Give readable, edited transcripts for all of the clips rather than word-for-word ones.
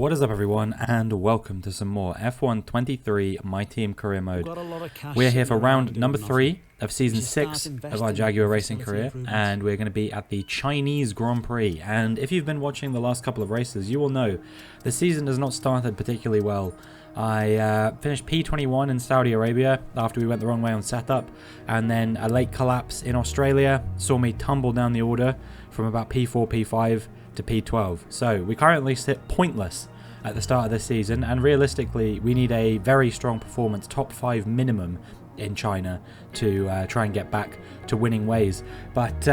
What is up, everyone, and welcome to some more F1 23 My Team career mode. We're here for round number 3 of season 6 of our Jaguar racing career, and we're going to be at the Chinese Grand Prix. And if you've been watching the last couple of races, you will know the season has not started particularly well. I finished P21 in Saudi Arabia after we went the wrong way on setup, and then a late collapse in Australia saw me tumble down the order from about P4, P5 to P12. So we currently sit pointless at the start of this season, and realistically we need a very strong performance, top 5 minimum in China, to try and get back to winning ways. But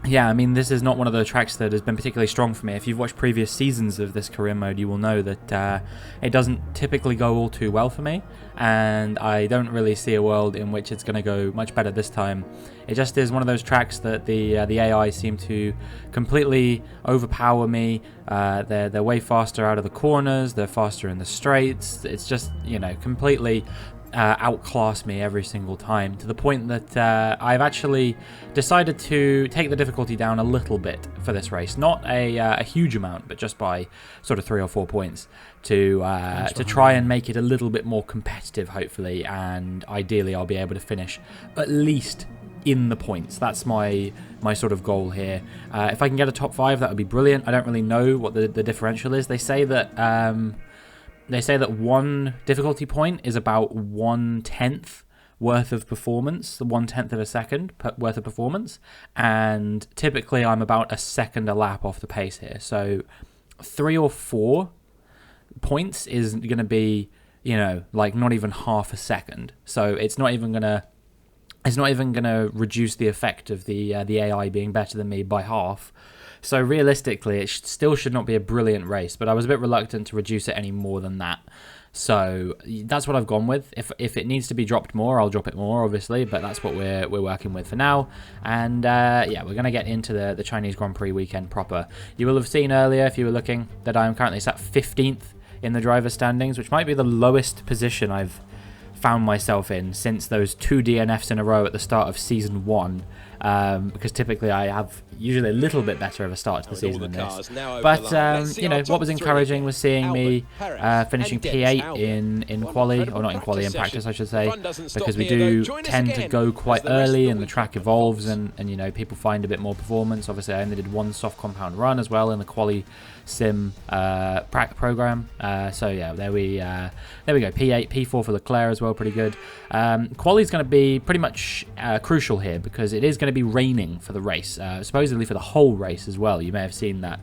yeah, I mean, this is not one of the tracks that has been particularly strong for me. If you've watched previous seasons of this career mode, you will know that it doesn't typically go all too well for me, and I don't really see a world in which it's going to go much better this time. It just is one of those tracks that the AI seem to completely overpower me. They're way faster out of the corners, they're faster in the straights. It's just, you know, completely outclass me every single time, to the point that I've actually decided to take the difficulty down a little bit for this race. Not a huge amount, but just by sort of 3 or 4 points to try and make it a little bit more competitive, hopefully, and ideally I'll be able to finish at least in the points. That's my sort of goal here. If I can get a top 5, that would be brilliant. I don't really know what the differential is. They say that one difficulty point is about 1/10 worth of performance, 1/10 of a second worth of performance, and typically I'm about a second a lap off the pace here. So 3 or 4 points is going to be, you know, like not even half a second. So it's not even going to reduce the effect of the AI being better than me by half. So realistically, it still should not be a brilliant race, but I was a bit reluctant to reduce it any more than that. So that's what I've gone with. If it needs to be dropped more, I'll drop it more, obviously, but that's what we're working with for now. And yeah, we're going to get into the Chinese Grand Prix weekend proper. You will have seen earlier, if you were looking, that I'm currently sat 15th in the driver's standings, which might be the lowest position I've found myself in since those 2 DNFs in a row at the start of season 1. Because typically I have usually a little bit better of a start to the season than this. But, you know, what was encouraging was seeing me finishing P8 in quali, or not in quali, in practice I should say, because we do tend to go quite early and the track evolves and you know, people find a bit more performance. Obviously I only did 1 soft compound run as well in the quali sim program. So yeah, there we go. P8, P4 for LECLERC as well, pretty good. Quali is going to be pretty much crucial here because it is going to be raining for the race, supposedly for the whole race as well. You may have seen that.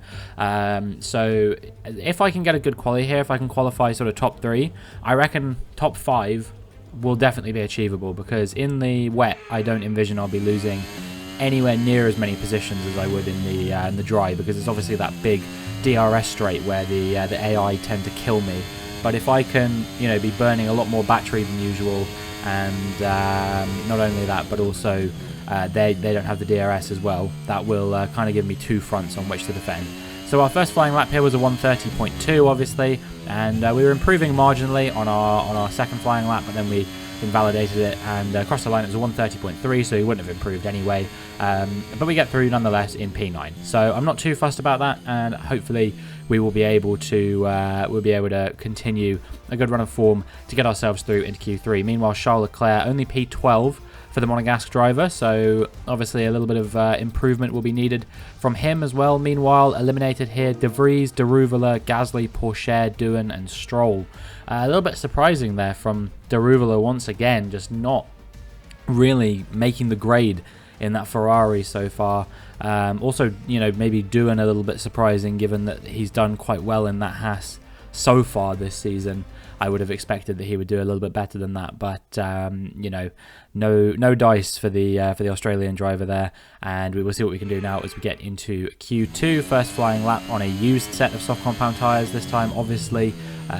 So if I can get a good quali here, if I can qualify sort of top 3, I reckon top 5 will definitely be achievable, because in the wet I don't envision I'll be losing anywhere near as many positions as I would in the dry, because it's obviously that big DRS straight where the AI tend to kill me. But if I can, you know, be burning a lot more battery than usual, and not only that, but also they don't have the DRS as well, that will kind of give me 2 fronts on which to defend. So our first flying lap here was a 130.2, obviously, and we were improving marginally on our second flying lap, but then we invalidated it and across the line it was a 130.3, so he wouldn't have improved anyway, but we get through nonetheless in P9. So I'm not too fussed about that, and hopefully we will be able to continue a good run of form to get ourselves through into Q3. Meanwhile, Charles Leclerc only P12 for the Monegasque driver, so obviously a little bit of improvement will be needed from him as well. Meanwhile, eliminated here De Vries, De Ruyveler, Gasly, Pourchaire, Doohan and Stroll. A little bit surprising there from De Ruyveler once again, just not really making the grade in that Ferrari so far. Also, you know, maybe Doohan a little bit surprising given that he's done quite well in that Haas so far this season. I would have expected that he would do a little bit better than that, but you know, no dice for the Australian driver there, and we will see what we can do now as we get into Q2. First flying lap on a used set of soft compound tyres this time, obviously.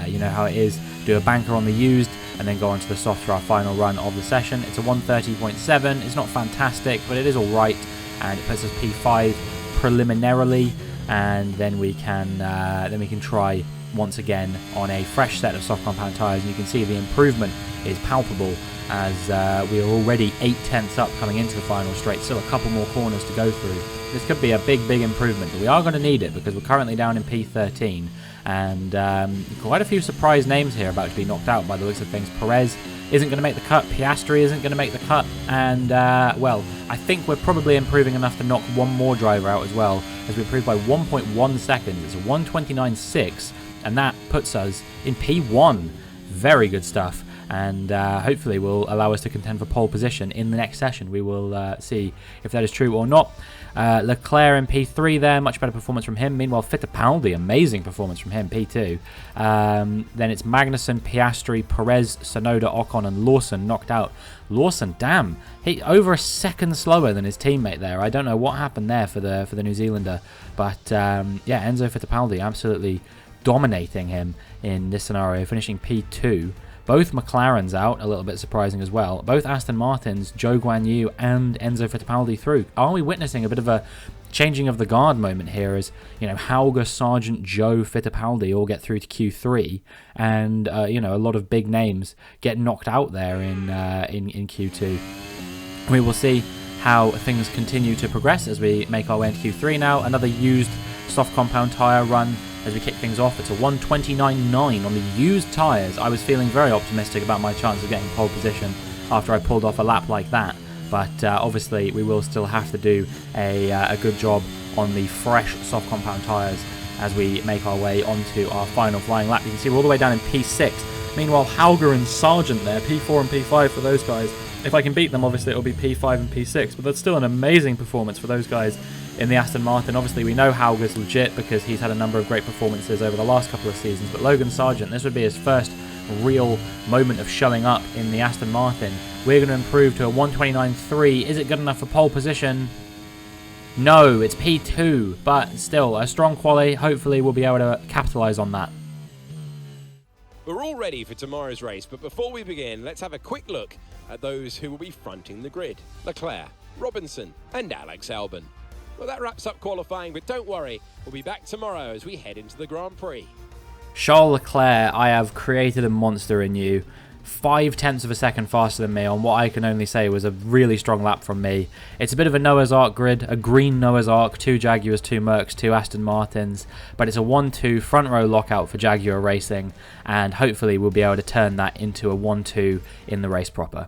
You know how it is, do a banker on the used and then go on to the soft for our final run of the session. It's a 130.7, it's not fantastic, but it is alright, and it puts us P5 preliminarily, and then we can try once again on a fresh set of soft compound tyres, and you can see the improvement is palpable as we are already 0.8 up coming into the final straight. Still a couple more corners to go through. This could be a big improvement, but we are going to need it because we're currently down in P13, And quite a few surprise names here about to be knocked out by the looks of things. Perez isn't going to make the cut. Piastri isn't going to make the cut. And, well, I think we're probably improving enough to knock one more driver out as well, as we improved by 1.1 seconds. It's a 1:29.6, and that puts us in P1. Very good stuff. And hopefully will allow us to contend for pole position in the next session. We will see if that is true or not. Leclerc in P3 there, much better performance from him. Meanwhile, Fittipaldi, amazing performance from him, P2. Then it's Magnussen, Piastri, Perez, Tsunoda, Ocon, and Lawson knocked out. Lawson, damn, he over a second slower than his teammate there. I don't know what happened there for the New Zealander, but yeah, Enzo Fittipaldi absolutely dominating him in this scenario, finishing P2. Both McLarens out, a little bit surprising as well. Both Aston Martins, Zhou Guanyu and Enzo Fittipaldi through. Are we witnessing a bit of a changing of the guard moment here as, you know, Hauger, Sargent, Zhou, Fittipaldi all get through to Q3 and, you know, a lot of big names get knocked out there in Q2. We will see how things continue to progress as we make our way into Q3 now. Another used soft compound tyre run as we kick things off. It's a 1:29.9 on the used tyres. I was feeling very optimistic about my chance of getting pole position after I pulled off a lap like that, but obviously we will still have to do a good job on the fresh soft compound tyres as we make our way onto our final flying lap. You can see we're all the way down in P6. Meanwhile, Hauger and Sargent there, P4 and P5 for those guys. If I can beat them, obviously it'll be P5 and P6, but that's still an amazing performance for those guys in the Aston Martin. Obviously, we know Hauger's legit because he's had a number of great performances over the last couple of seasons, but Logan Sargent, this would be his first real moment of showing up in the Aston Martin. We're going to improve to a 1:29.3. Is it good enough for pole position? No, it's P2, but still a strong quali. Hopefully, we'll be able to capitalise on that. We're all ready for tomorrow's race, but before we begin, let's have a quick look at those who will be fronting the grid. Leclerc, Robinson and Alex Albon. Well, that wraps up qualifying, but don't worry, we'll be back tomorrow as we head into the Grand Prix. Charles Leclerc, I have created a monster in you. 0.5 of a second faster than me on what I can only say was a really strong lap from me. It's a bit of a Noah's Ark grid, a green Noah's Ark, 2 Jaguars, 2 Mercs, 2 Aston Martins, but it's a 1-2 front row lockout for Jaguar Racing, and hopefully we'll be able to turn that into a 1-2 in the race proper.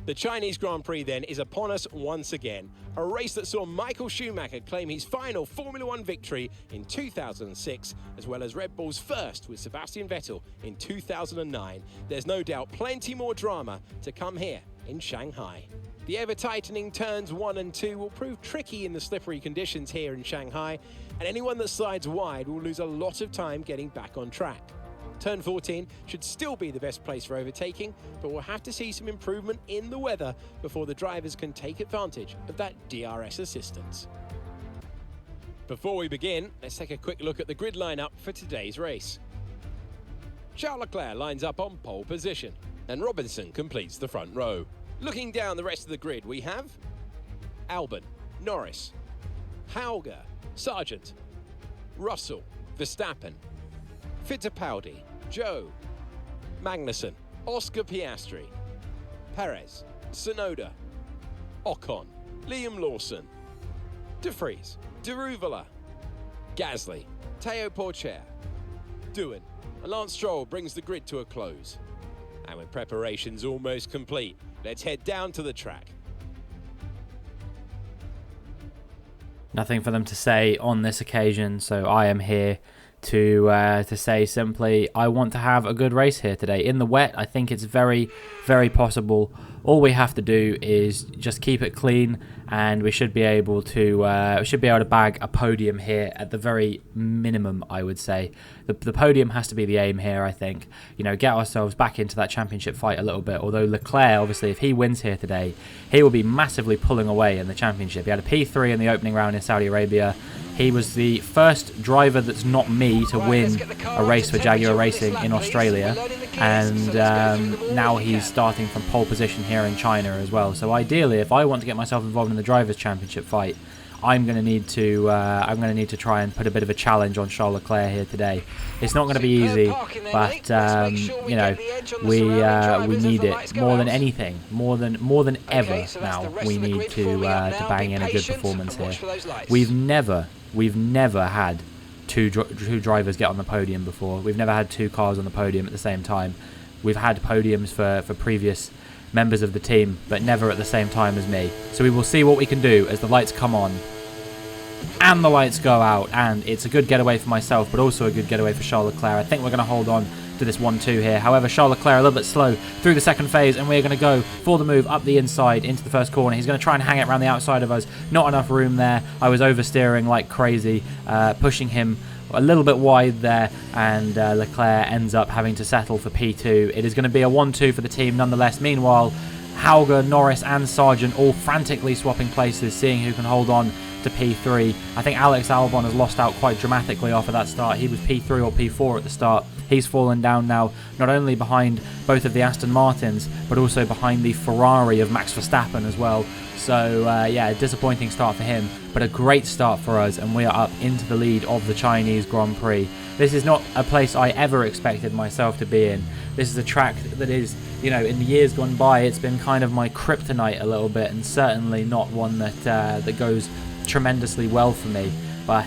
The Chinese Grand Prix then is upon us once again. A race that saw Michael Schumacher claim his final Formula One victory in 2006, as well as Red Bull's first with Sebastian Vettel in 2009. There's no doubt plenty more drama to come here in Shanghai. The ever-tightening turns 1 and 2 will prove tricky in the slippery conditions here in Shanghai, and anyone that slides wide will lose a lot of time getting back on track. Turn 14 should still be the best place for overtaking, but we'll have to see some improvement in the weather before the drivers can take advantage of that DRS assistance. Before we begin, let's take a quick look at the grid lineup for today's race. Charles Leclerc lines up on pole position, and Robinson completes the front row. Looking down the rest of the grid, we have Albon, Norris, Hauger, Sargent, Russell, Verstappen, Fittipaldi, Zhou, Magnussen, Oscar Piastri, Perez, Tsunoda, Ocon, Liam Lawson, De Vries, Deruvala, Gasly, Teo Porcher, Doohan, and Lance Stroll brings the grid to a close. And with preparations almost complete, let's head down to the track. Nothing for them to say on this occasion, so I am here to say simply, I want to have a good race here today. In the wet, I think it's very, very possible. All we have to do is just keep it clean, and we should be able to bag a podium here at the very minimum, I would say. The podium has to be the aim here, I think. You know, get ourselves back into that championship fight a little bit. Although Leclerc, obviously, if he wins here today, he will be massively pulling away in the championship. He had a P3 in the opening round in Saudi Arabia. He was the first driver that's not me to win a race for Jaguar Racing in Australia, and now he's starting from pole position here in China as well. So ideally, if I want to get myself involved in the Drivers' Championship fight, I'm going to need to try and put a bit of a challenge on Charles Leclerc here today. It's not going to be easy, but you know, we need it more than anything, more than ever now. We need to bang in a good performance here. We've never had two drivers get on the podium before. We've never had two cars on the podium at the same time. We've had podiums for previous members of the team, but never at the same time as me. So we will see what we can do as the lights come on and the lights go out, and it's a good getaway for myself, but also a good getaway for Charles Leclerc. I think we're going to hold on to this 1-2 here. However, Charles Leclerc a little bit slow through the second phase, and we're going to go for the move up the inside into the first corner. He's going to try and hang it around the outside of us. Not enough room there. I was oversteering like crazy, pushing him a little bit wide there, and Leclerc ends up having to settle for P2. It is going to be a 1-2 for the team nonetheless. Meanwhile, Hauger, Norris and Sargent all frantically swapping places, seeing who can hold on to P3. I think Alex Albon has lost out quite dramatically off of that start. He was P3 or P4 at the start. He's fallen down now, not only behind both of the Aston Martins, but also behind the Ferrari of Max Verstappen as well. So, yeah, a disappointing start for him, but a great start for us, and we are up into the lead of the Chinese Grand Prix. This is not a place I ever expected myself to be in. This is a track that is, you know, in the years gone by, it's been kind of my kryptonite a little bit, and certainly not one that goes tremendously well for me. But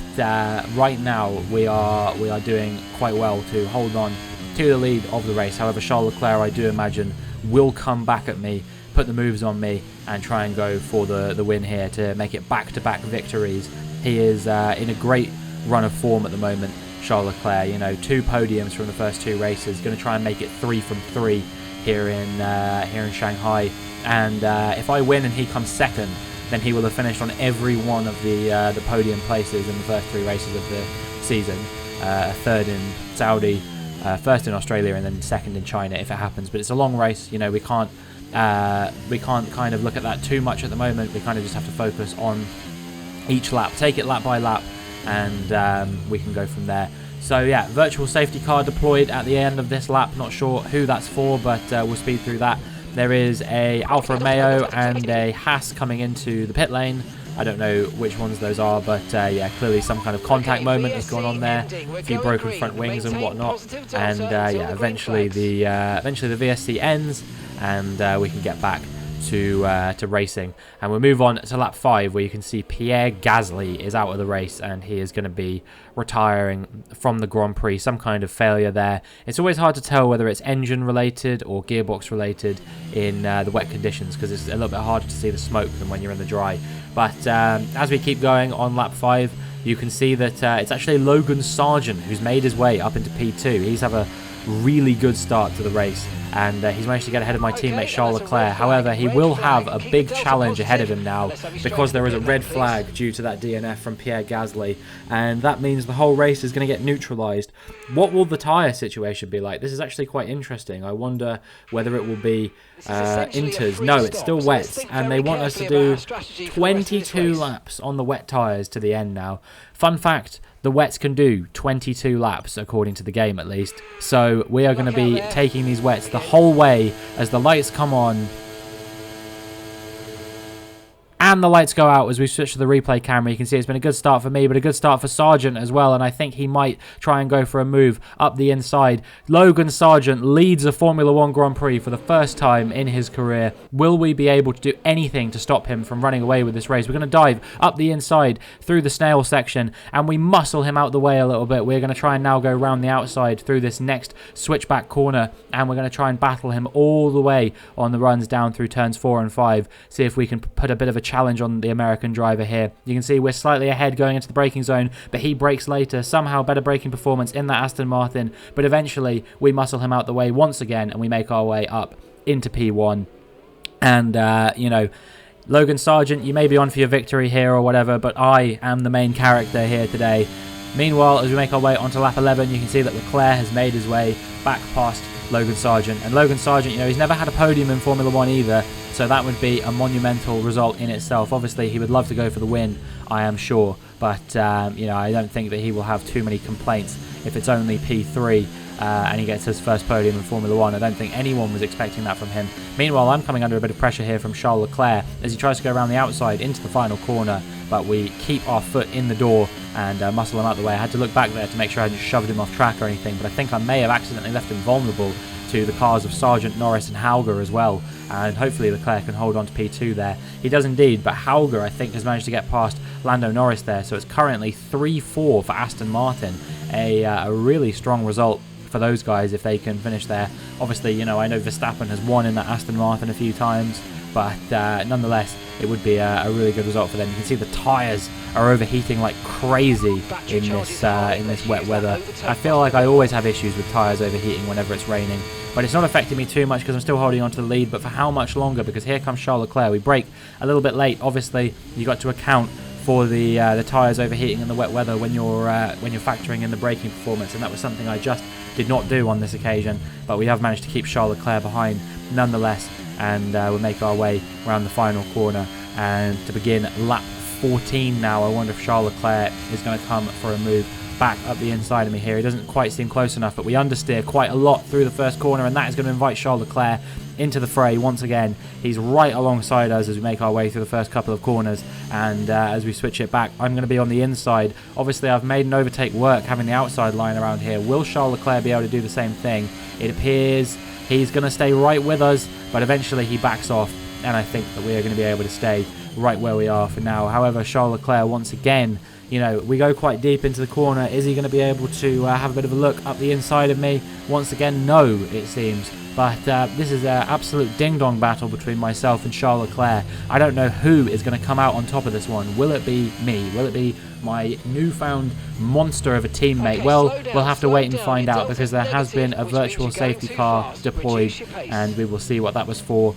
right now, we are doing quite well to hold on to the lead of the race. However, Charles Leclerc, I do imagine, will come back at me, put the moves on me, and try and go for the win here to make it back-to-back victories. He is in a great run of form at the moment, Charles Leclerc. You know, 2 podiums from the first 2 races. Going to try and make it 3 from 3 here in Shanghai. And if I win and he comes second, then he will have finished on every one of the podium places in the first 3 races of the season. 3rd in Saudi, 1st in Australia, and then 2nd in China if it happens. But it's a long race. You know, we can't kind of look at that too much at the moment. We kind of just have to focus on each lap, take it lap by lap, and we can go from there. So yeah, virtual safety car deployed at the end of this lap. Not sure who that's for, but we'll speed through that. There is a Alfa Romeo and a Haas coming into the pit lane. I don't know which ones those are, but yeah, clearly some kind of contact moment has gone on there. A few broken front wings and whatnot, and yeah, eventually the VSC ends, and we can get back to racing. And we'll move on to lap 5, where you can see Pierre Gasly is out of the race, and he is going to be retiring from the Grand Prix. Some kind of failure there. It's always hard to tell whether it's engine related or gearbox related in the wet conditions, because it's a little bit harder to see the smoke than when you're in the dry. But as we keep going on lap 5, you can see that it's actually Logan Sargent who's made his way up into P2. He's had a really good start to the race, and he's managed to get ahead of my teammate Charles Leclerc. However, he will have a big challenge ahead of him now, because there is a red flag due to that DNF from Pierre Gasly, and that means the whole race is going to get neutralised. What will the tyre situation be like? This is actually quite interesting. I wonder whether it will be inters. No, it's still wet, and they want us to do 22 laps on the wet tyres to the end now. Fun fact, the wets can do 22 laps, according to the game at least. So we are going to be taking these wets the whole way as the lights come on. And the lights go out as we switch to the replay camera. You can see it's been a good start for me, but a good start for Sargent as well. And I think he might try and go for a move up the inside. Logan Sargent leads a Formula 1 Grand Prix for the first time in his career. Will we be able to do anything to stop him from running away with this race? We're going to dive up the inside through the snail section, and we muscle him out the way a little bit. We're going to try and now go around the outside through this next switchback corner, and we're going to try and battle him all the way on the runs down through turns 4 and 5. See if we can put a bit of a challenge on the American driver here. You can see we're slightly ahead going into the braking zone, but he brakes later. Somehow better braking performance in that Aston Martin, but eventually we muscle him out the way once again, and we make our way up into P1. And you know, Logan Sargent, you may be on for your victory here or whatever, but I am the main character here today. Meanwhile, as we make our way onto lap 11, you can see that Leclerc has made his way back past Logan Sargent. And Logan Sargent, he's never had a podium in Formula 1 either, so that would be a monumental result in itself. Obviously, he would love to go for the win, I am sure, but I don't think that he will have too many complaints if it's only P3 and he gets his first podium in Formula 1. I don't think anyone was expecting that from him. Meanwhile, I'm coming under a bit of pressure here from Charles Leclerc as he tries to go around the outside into the final corner, but we keep our foot in the door and muscle him out the way. I had to look back there to make sure I hadn't shoved him off track or anything, but I think I may have accidentally left him vulnerable to the cars of Sargent, Norris and Hauger as well, and hopefully Leclerc can hold on to P2 there. He does indeed, but Hauger, I think, has managed to get past Lando Norris there, so it's currently 3-4 for Aston Martin, a really strong result for those guys if they can finish there. Obviously, I know Verstappen has won in that Aston Martin a few times, but nonetheless, it would be a really good result for them. You can see the tyres are overheating like crazy in this wet weather. I feel like I always have issues with tyres overheating whenever it's raining, but it's not affecting me too much because I'm still holding on to the lead. But for how much longer? Because here comes Charles Leclerc. We break a little bit late. Obviously, you got to account for the tyres overheating in the wet weather when you're factoring in the braking performance, and that was something I just did not do on this occasion. But we have managed to keep Charles Leclerc behind nonetheless, and we'll make our way around the final corner and to begin lap 14 now. I wonder if Charles Leclerc is going to come for a move back up the inside of me here. He doesn't quite seem close enough, but we understeer quite a lot through the first corner, and that is going to invite Charles Leclerc into the fray once again. He's right alongside us as we make our way through the first couple of corners, and as we switch it back, I'm going to be on the inside. Obviously, I've made an overtake work having the outside line around here. Will Charles Leclerc be able to do the same thing? It appears he's going to stay right with us, but eventually he backs off, and I think that we are going to be able to stay right where we are for now. However, Charles Leclerc once again, we go quite deep into the corner. Is he going to be able to have a bit of a look up the inside of me? Once again, no, it seems. But this is an absolute ding-dong battle between myself and Charles Leclerc. I don't know who is going to come out on top of this one. Will it be me? Will it be my newfound monster of a teammate? Well, we'll have to wait and find out, because there has been a virtual safety car deployed, and we will see what that was for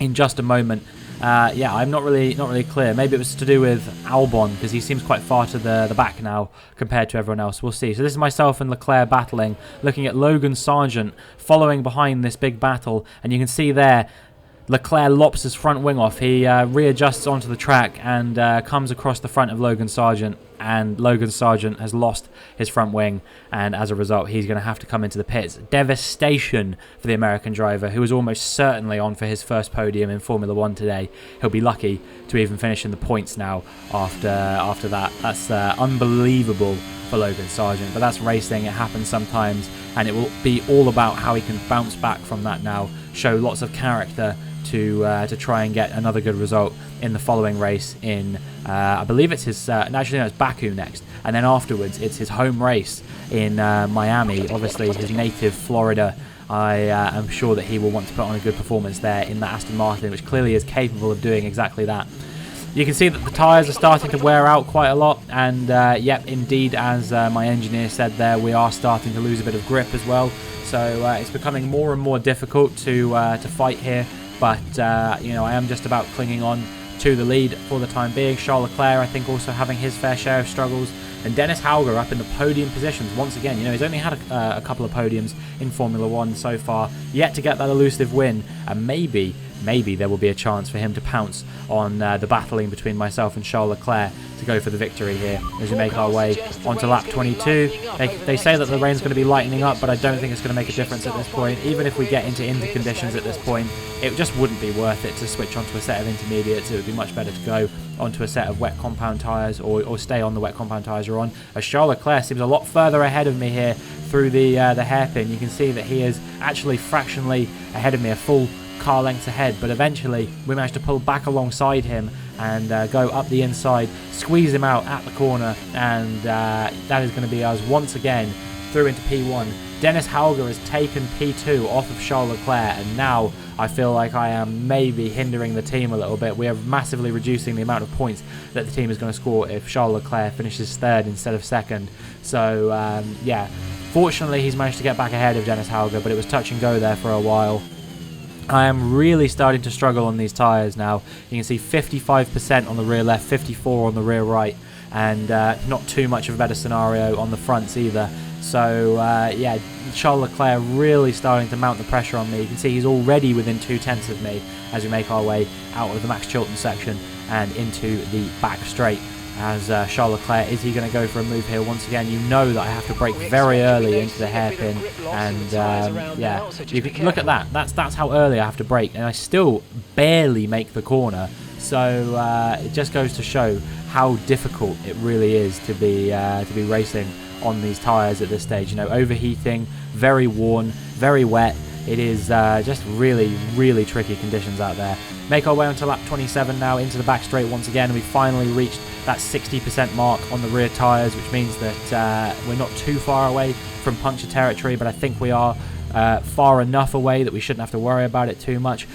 in just a moment. I'm not really clear. Maybe it was to do with Albon, because he seems quite far to the back now compared to everyone else. We'll see. So this is myself and Leclerc battling, looking at Logan Sargent following behind this big battle, and you can see there Leclerc lops his front wing off. He readjusts onto the track and comes across the front of Logan Sargent, and Logan Sargent has lost his front wing, and as a result he's going to have to come into the pits. Devastation for the American driver, who is almost certainly on for his first podium in Formula 1 today. He'll be lucky to even finish in the points now after that. That's unbelievable for Logan Sargent, but that's racing. It happens sometimes, and it will be all about how he can bounce back from that now, show lots of character to try and get another good result in the following race in I believe it's his actually no, it's Baku next, and then afterwards it's his home race in Miami, obviously his native Florida. I am sure that he will want to put on a good performance there in the Aston Martin, which clearly is capable of doing exactly that. You can see that the tyres are starting to wear out quite a lot, and yep, indeed, as my engineer said there, we are starting to lose a bit of grip as well, so it's becoming more and more difficult to fight here. But, I am just about clinging on to the lead for the time being. Charles Leclerc, I think, also having his fair share of struggles. And Dennis Hauger up in the podium positions once again. He's only had a couple of podiums in Formula 1 so far, yet to get that elusive win. And maybe there will be a chance for him to pounce on the battling between myself and Charles Leclerc to go for the victory here as we make our way onto lap 22. They say that the rain's going to be lightening up, but I don't think it's going to make a difference at this point. Even if we get into conditions at this point, it just wouldn't be worth it to switch onto a set of intermediates. It would be much better to go onto a set of wet compound tyres, or stay on the wet compound tyres you're on. As Charles Leclerc seems a lot further ahead of me here through the hairpin. You can see that he is actually fractionally ahead of me, a full car lengths ahead, but eventually we managed to pull back alongside him and go up the inside, squeeze him out at the corner, and that is going to be us once again through into P1. Dennis Hauger has taken P2 off of Charles Leclerc, and now I feel like I am maybe hindering the team a little bit. We are massively reducing the amount of points that the team is going to score if Charles Leclerc finishes third instead of second. So yeah, fortunately he's managed to get back ahead of Dennis Hauger, but it was touch and go there for a while. I am really starting to struggle on these tyres now. You can see 55% on the rear left, 54 on the rear right. and not too much of a better scenario on the fronts either. So yeah, Charles Leclerc really starting to mount the pressure on me. You can see he's already within 2/10 of me as we make our way out of the Max Chilton section and into the back straight. As Charles Leclerc, is he going to go for a move here once again? You know that I have to brake very early into the hairpin, and yeah, you can look at that. That's how early I have to brake, and I still barely make the corner. So it just goes to show how difficult it really is to be racing on these tyres at this stage. You know, overheating, very worn, very wet. It is just really, really tricky conditions out there. Make our way onto lap 27 now, into the back straight once again. We finally reached that 60% mark on the rear tyres, which means that we're not too far away from puncture territory, but I think we are far enough away that we shouldn't have to worry about it too much.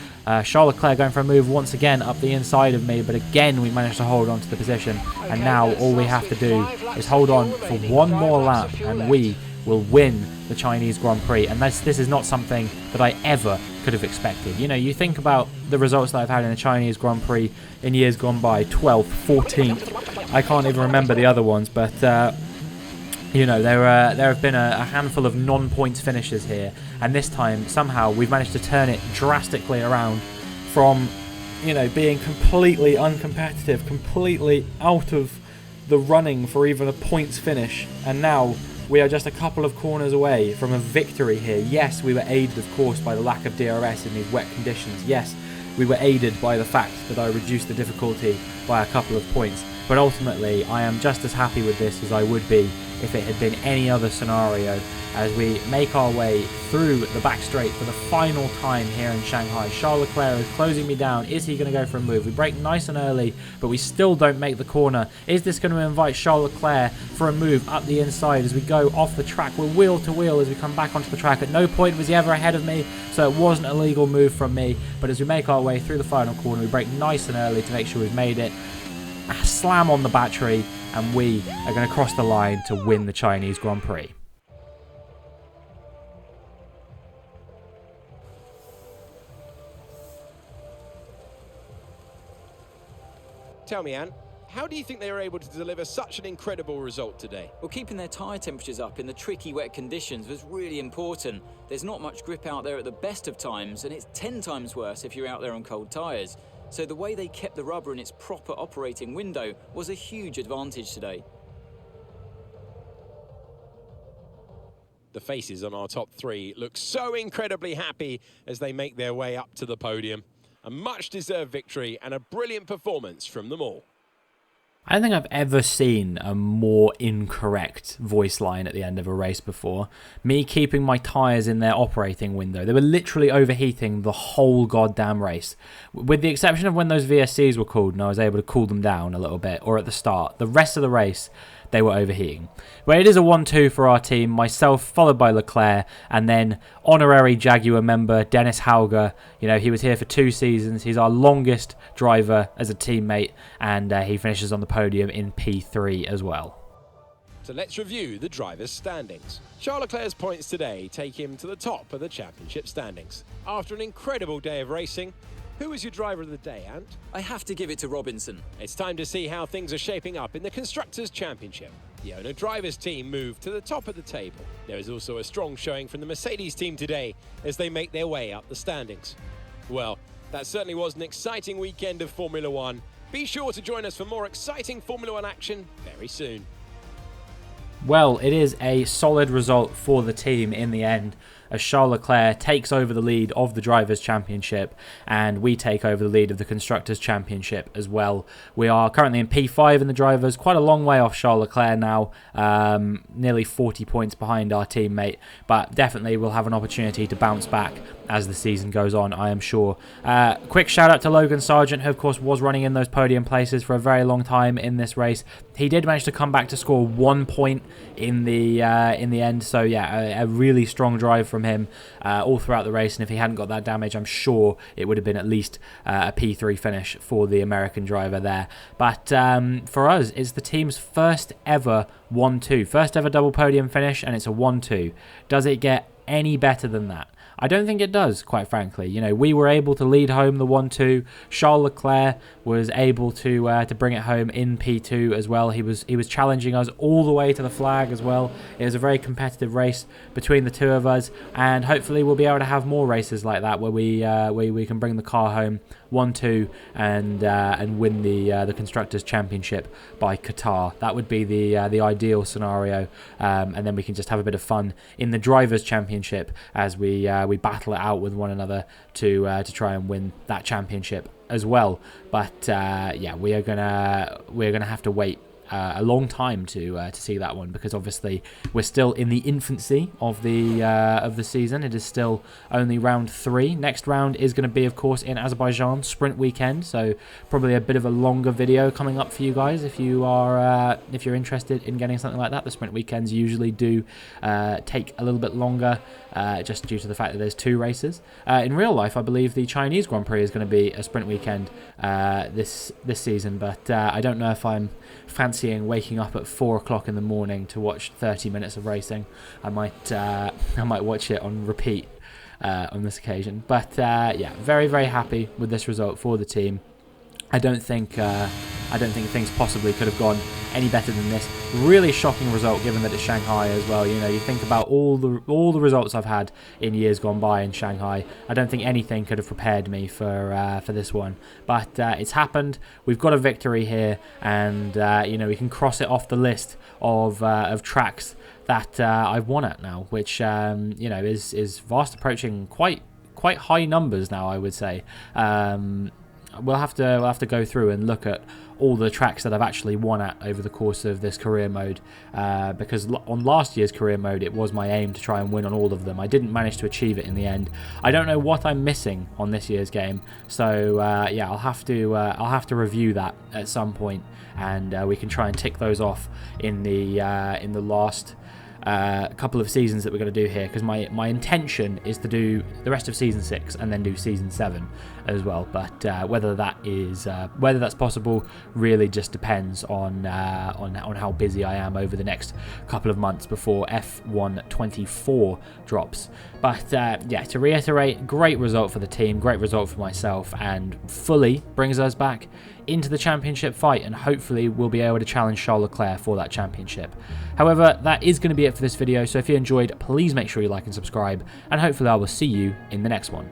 Charles Leclerc going for a move once again up the inside of me, but again we managed to hold on to the position, and now all we have to do is hold on for one more lap and we will win the Chinese Grand Prix. And this is not something that I ever could have expected. You know, you think about the results that I've had in the Chinese Grand Prix in years gone by, 12th, 14th, I can't even remember the other ones, but you know, there have been a handful of non-points finishes here, and this time somehow we've managed to turn it drastically around from, you know, being completely uncompetitive, completely out of the running for even a points finish, and now we are just a couple of corners away from a victory here. Yes, we were aided, of course, by the lack of DRS in these wet conditions. Yes, we were aided by the fact that I reduced the difficulty by a couple of points. But ultimately, I am just as happy with this as I would be if it had been any other scenario, as we make our way through the back straight for the final time here in Shanghai. Charles Leclerc is closing me down. Is he going to go for a move? We brake nice and early, but we still don't make the corner. Is this going to invite Charles Leclerc for a move up the inside as we go off the track? We're wheel to wheel as we come back onto the track. At no point was he ever ahead of me, so it wasn't a legal move from me. But as we make our way through the final corner, we brake nice and early to make sure we've made it. Slam on the battery, and we are going to cross the line to win the Chinese Grand Prix. Tell me, Anne, how do you think they were able to deliver such an incredible result today? Well, keeping their tyre temperatures up in the tricky wet conditions was really important. There's not much grip out there at the best of times, and it's 10 times worse if you're out there on cold tyres. So the way they kept the rubber in its proper operating window was a huge advantage today. The faces on our top three look so incredibly happy as they make their way up to the podium. A much-deserved victory and a brilliant performance from them all. I don't think I've ever seen a more incorrect voice line at the end of a race before. Me keeping my tyres in their operating window. They were literally overheating the whole goddamn race. With the exception of when those VSCs were cooled and I was able to cool them down a little bit, or at the start. The rest of the race, they were overheating. But it is a 1-2 for our team. Myself, followed by Leclerc, and then honorary Jaguar member Dennis Hauger. You know, he was here for 2 seasons. He's our longest driver as a teammate, and he finishes on the podium in P3 as well. So let's review the drivers' standings. Charles Leclerc's points today take him to the top of the championship standings. After an incredible day of racing, who was your driver of the day, Ant? I have to give it to Robinson. It's time to see how things are shaping up in the Constructors' Championship. The owner-drivers team moved to the top of the table. There is also a strong showing from the Mercedes team today as they make their way up the standings. Well, that certainly was an exciting weekend of Formula One. Be sure to join us for more exciting Formula One action very soon. Well, it is a solid result for the team in the end, as Charles Leclerc takes over the lead of the Drivers' Championship, and we take over the lead of the Constructors' Championship as well. We are currently in P5 in the Drivers, quite a long way off Charles Leclerc now, nearly 40 points behind our teammate, but definitely we'll have an opportunity to bounce back as the season goes on, I am sure. Quick shout out to Logan Sargent, who of course was running in those podium places for a very long time in this race. He did manage to come back to score 1 point in the end, so yeah, a really strong drive from him all throughout the race, and if he hadn't got that damage, I'm sure it would have been at least a P3 finish for the American driver there. But for us, it's the team's first ever 1-2, first ever double podium finish, and it's a 1-2. Does it get any better than that? I don't think it does, quite frankly. You know, we were able to lead home the 1-2. Charles Leclerc was able to bring it home in P2 as well. He was challenging us all the way to the flag as well. It was a very competitive race between the two of us, and hopefully we'll be able to have more races like that where we can bring the car home 1-2 and win the Constructors' Championship by Qatar. That would be the ideal scenario, and then we can just have a bit of fun in the Drivers' Championship as we battle it out with one another to try and win that championship as well. But yeah, we're gonna have to wait a long time to see that one, because obviously we're still in the infancy of the season. It is still only round 3. Next round is going to be, of course, in Azerbaijan, sprint weekend, so probably a bit of a longer video coming up for you guys if you're interested in getting something like that. The sprint weekends usually do take a little bit longer, just due to the fact that there's 2 races. In real life, I believe the Chinese Grand Prix is going to be a sprint weekend this season, but I don't know if I'm fancying waking up at 4 o'clock in the morning to watch 30 minutes of racing. I might watch it on repeat on this occasion. But yeah, very, very happy with this result for the team. I don't think things possibly could have gone any better than this. Really shocking result, given that it's Shanghai as well. You know, you think about all the results I've had in years gone by in Shanghai. I don't think anything could have prepared me for this one. But it's happened. We've got a victory here, and you know, we can cross it off the list of tracks that I've won at now, which you know, is fast approaching quite high numbers now, I would say. We'll have to go through and look at all the tracks that I've actually won at over the course of this career mode, because on last year's career mode it was my aim to try and win on all of them. I didn't manage to achieve it in the end. I don't know what I'm missing on this year's game, so yeah, I'll have to review that at some point, and we can try and tick those off in the last couple of seasons that we're going to do here, because my intention is to do the rest of season 6 and then do season 7 as well. But whether that's possible really just depends on how busy I am over the next couple of months before F1 24 drops. But yeah, to reiterate, great result for the team, great result for myself, and fully brings us back into the championship fight, and hopefully we'll be able to challenge Charles Leclerc for that championship. However, that is going to be it for this video, so if you enjoyed, please make sure you like and subscribe, and hopefully I will see you in the next one.